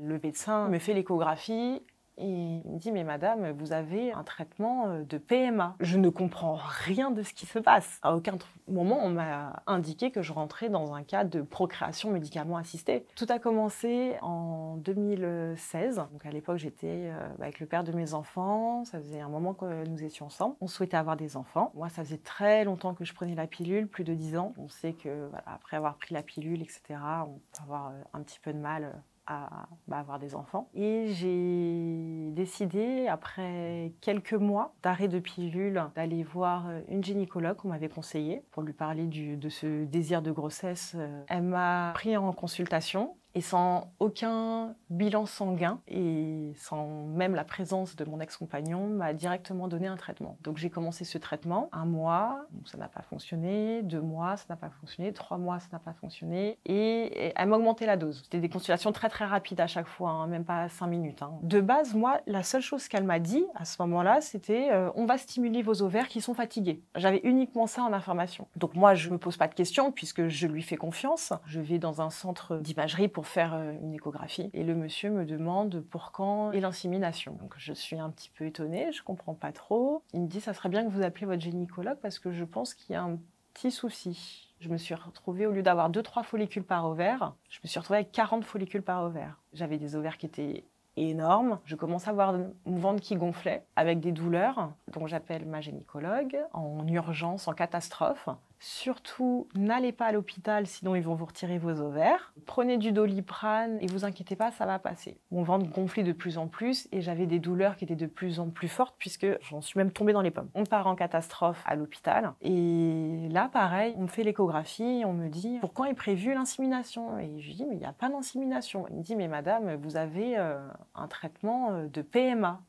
Le médecin me fait l'échographie et il me dit « Mais madame, vous avez un traitement de PMA ». Je ne comprends rien de ce qui se passe. À aucun moment, on m'a indiqué que je rentrais dans un cas de procréation médicalement assistée. Tout a commencé en 2016. Donc à l'époque, j'étais avec le père de mes enfants. Ça faisait un moment que nous étions ensemble. On souhaitait avoir des enfants. Moi, ça faisait très longtemps que je prenais la pilule, plus de 10 ans. On sait que voilà, après avoir pris la pilule, etc., on peut avoir un petit peu de mal à avoir des enfants. Et j'ai décidé, après quelques mois d'arrêt de pilule, d'aller voir une gynécologue qu'on m'avait conseillée pour lui parler de ce désir de grossesse. Elle m'a pris en consultation et sans aucun bilan sanguin et sans même la présence de mon ex-compagnon, m'a directement donné un traitement. Donc j'ai commencé ce traitement, 1 mois, ça n'a pas fonctionné, 2 mois, ça n'a pas fonctionné, 3 mois, ça n'a pas fonctionné, et elle m'a augmenté la dose. C'était des consultations très très rapides à chaque fois, hein, même pas 5 minutes. Hein. De base, moi, la seule chose qu'elle m'a dit à ce moment-là, c'était on va stimuler vos ovaires qui sont fatigués. J'avais uniquement ça en information. Donc moi, je me pose pas de questions puisque je lui fais confiance. Je vais dans un centre d'imagerie pour faire une échographie et le monsieur me demande pour quand est l'insémination. Donc je suis un petit peu étonnée, je comprends pas trop. Il me dit ça serait bien que vous appeliez votre gynécologue parce que je pense qu'il y a un petit souci. Je me suis retrouvée, au lieu d'avoir 2-3 follicules par ovaire, je me suis retrouvée avec 40 follicules par ovaire. J'avais des ovaires qui étaient énormes. Je commence à avoir mon ventre qui gonflait avec des douleurs. Donc j'appelle ma gynécologue en urgence, en catastrophe. Surtout, n'allez pas à l'hôpital, sinon ils vont vous retirer vos ovaires. Prenez du Doliprane et vous inquiétez pas, ça va passer. Mon ventre gonflait de plus en plus et j'avais des douleurs qui étaient de plus en plus fortes puisque j'en suis même tombée dans les pommes. On part en catastrophe à l'hôpital et là, pareil, on me fait l'échographie, on me dit « Pour quand est prévue l'insémination ?» Et je lui dis « Mais il n'y a pas d'insémination. » Il me dit « Mais madame, vous avez un traitement de PMA. »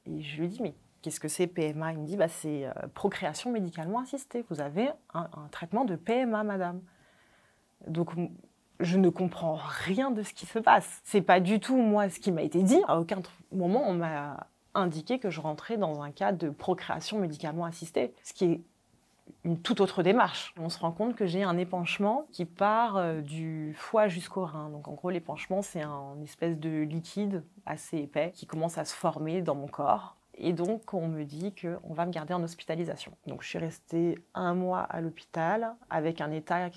Et je lui dis « Mais qu'est-ce que c'est PMA ?» Il me dit c'est procréation médicalement assistée. Vous avez un traitement de PMA, madame. Donc, je ne comprends rien de ce qui se passe. C'est pas du tout, moi, ce qui m'a été dit. À aucun moment, on m'a indiqué que je rentrais dans un cas de procréation médicalement assistée. Ce qui est une toute autre démarche. On se rend compte que j'ai un épanchement qui part du foie jusqu'au rein. Donc en gros, l'épanchement, c'est un espèce de liquide assez épais qui commence à se former dans mon corps. Et donc, on me dit qu'on va me garder en hospitalisation. Donc je suis restée 1 mois à l'hôpital avec un état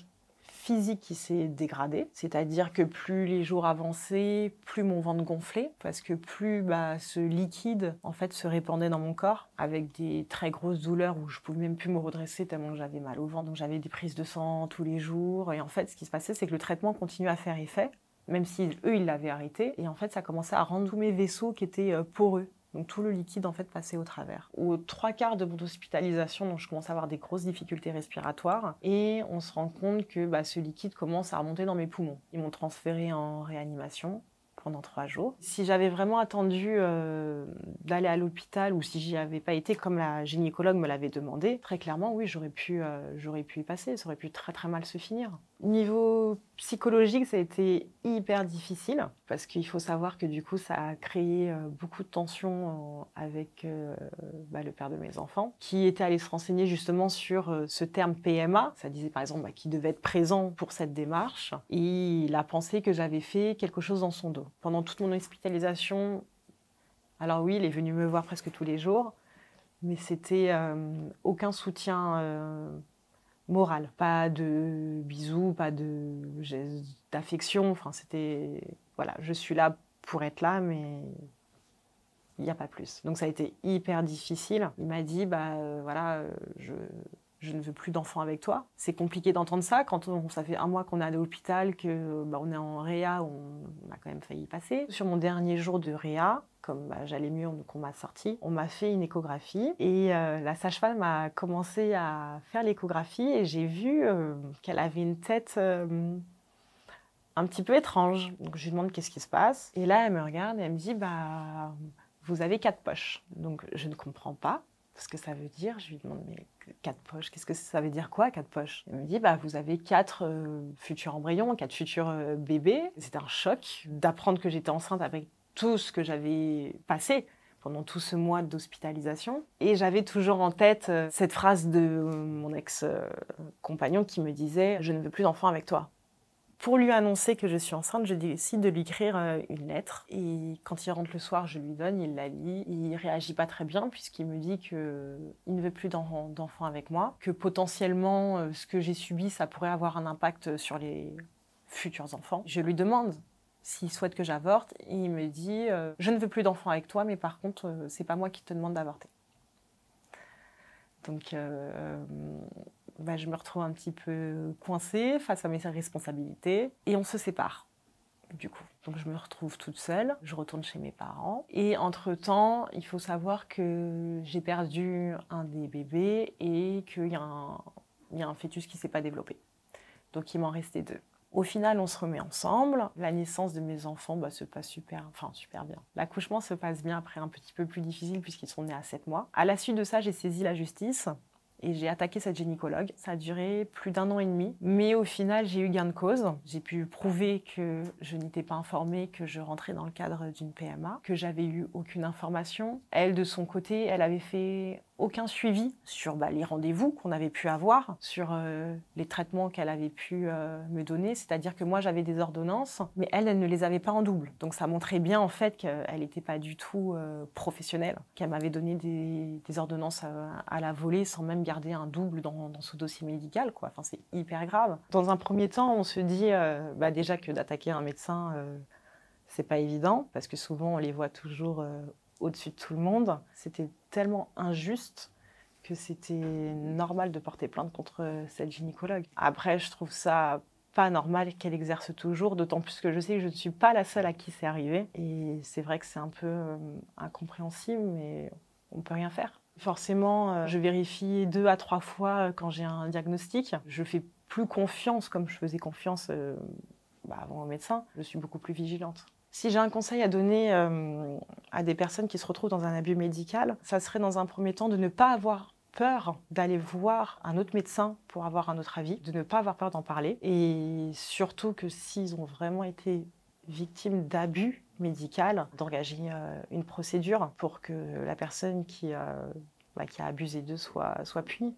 physique qui s'est dégradé, c'est-à-dire que plus les jours avançaient, plus mon ventre gonflait, parce que plus ce liquide en fait se répandait dans mon corps, avec des très grosses douleurs où je pouvais même plus me redresser tellement que j'avais mal au ventre. Donc j'avais des prises de sang tous les jours, et en fait ce qui se passait c'est que le traitement continuait à faire effet, même si eux ils l'avaient arrêté, et en fait ça commençait à rendre tous mes vaisseaux qui étaient poreux. Donc tout le liquide en fait passait au travers. Aux 3/4 de mon hospitalisation, donc je commence à avoir des grosses difficultés respiratoires et on se rend compte que ce liquide commence à remonter dans mes poumons. Ils m'ont transférée en réanimation pendant 3 jours. Si j'avais vraiment attendu d'aller à l'hôpital ou si j'y avais pas été comme la gynécologue me l'avait demandé, très clairement oui, j'aurais pu y passer, ça aurait pu très très mal se finir. Niveau psychologique, ça a été hyper difficile parce qu'il faut savoir que du coup, ça a créé beaucoup de tensions avec le père de mes enfants qui était allé se renseigner justement sur ce terme PMA. Ça disait par exemple qu'il devait être présent pour cette démarche et il a pensé que j'avais fait quelque chose dans son dos. Pendant toute mon hospitalisation, alors oui, il est venu me voir presque tous les jours, mais c'était aucun soutien moral. Pas de bisous, pas de gestes d'affection. Enfin, c'était voilà, je suis là pour être là, mais il n'y a pas plus. Donc ça a été hyper difficile. Il m'a dit je ne veux plus d'enfants avec toi. C'est compliqué d'entendre ça quand ça fait 1 mois qu'on est à l'hôpital, que on est en réa, on a quand même failli y passer. Sur mon dernier jour de réa, comme j'allais mieux, qu'on m'a sorti, on m'a fait une échographie et la sage-femme a commencé à faire l'échographie et j'ai vu qu'elle avait une tête un petit peu étrange. Donc je lui demande qu'est-ce qui se passe et là elle me regarde et elle me dit vous avez 4 poches. Donc je ne comprends pas ce que ça veut dire. Je lui demande mais 4 poches, qu'est-ce que ça veut dire quoi 4 poches? Elle me dit vous avez 4 futurs embryons, 4 futurs bébés. C'était un choc d'apprendre que j'étais enceinte avec tout ce que j'avais passé pendant tout ce mois d'hospitalisation. Et j'avais toujours en tête cette phrase de mon ex-compagnon qui me disait « Je ne veux plus d'enfants avec toi ». Pour lui annoncer que je suis enceinte, je décide de lui écrire une lettre. Et quand il rentre le soir, je lui donne, il la lit. Il réagit pas très bien puisqu'il me dit qu'il ne veut plus d'enfant avec moi, que potentiellement ce que j'ai subi, ça pourrait avoir un impact sur les futurs enfants. Je lui demande s'il souhaite que j'avorte, et il me dit je ne veux plus d'enfants avec toi, mais par contre, c'est pas moi qui te demande d'avorter. Donc, je me retrouve un petit peu coincée face à mes responsabilités, et on se sépare, du coup. Donc, je me retrouve toute seule, je retourne chez mes parents, et entre-temps, il faut savoir que j'ai perdu un des bébés et qu'il y a un fœtus qui ne s'est pas développé. Donc, il m'en restait 2. Au final, on se remet ensemble. La naissance de mes enfants se passe super bien. L'accouchement se passe bien, après un petit peu plus difficile puisqu'ils sont nés à 7 mois. À la suite de ça, j'ai saisi la justice et j'ai attaqué cette gynécologue. Ça a duré plus d'1 an et demi, mais au final, j'ai eu gain de cause. J'ai pu prouver que je n'étais pas informée, que je rentrais dans le cadre d'une PMA, que j'avais eu aucune information. Elle, de son côté, elle avait fait aucun suivi sur les rendez-vous qu'on avait pu avoir, sur les traitements qu'elle avait pu me donner. C'est-à-dire que moi, j'avais des ordonnances, mais elle ne les avait pas en double. Donc ça montrait bien en fait qu'elle n'était pas du tout professionnelle, qu'elle m'avait donné des ordonnances à la volée sans même garder un double dans son dossier médical, quoi. Enfin, c'est hyper grave. Dans un premier temps, on se dit déjà que d'attaquer un médecin, c'est pas évident, parce que souvent on les voit toujours au-dessus de tout le monde. C'était tellement injuste que c'était normal de porter plainte contre cette gynécologue. Après, je trouve ça pas normal qu'elle exerce toujours, d'autant plus que je sais que je ne suis pas la seule à qui c'est arrivé. Et c'est vrai que c'est un peu incompréhensible, mais on peut rien faire. Forcément, je vérifie 2 à 3 fois quand j'ai un diagnostic. Je fais plus confiance comme je faisais confiance avant au médecin. Je suis beaucoup plus vigilante. Si j'ai un conseil à donner à des personnes qui se retrouvent dans un abus médical, ça serait dans un premier temps de ne pas avoir peur d'aller voir un autre médecin pour avoir un autre avis, de ne pas avoir peur d'en parler, et surtout que s'ils ont vraiment été victimes d'abus médical, d'engager une procédure pour que la personne qui a abusé d'eux soit punie.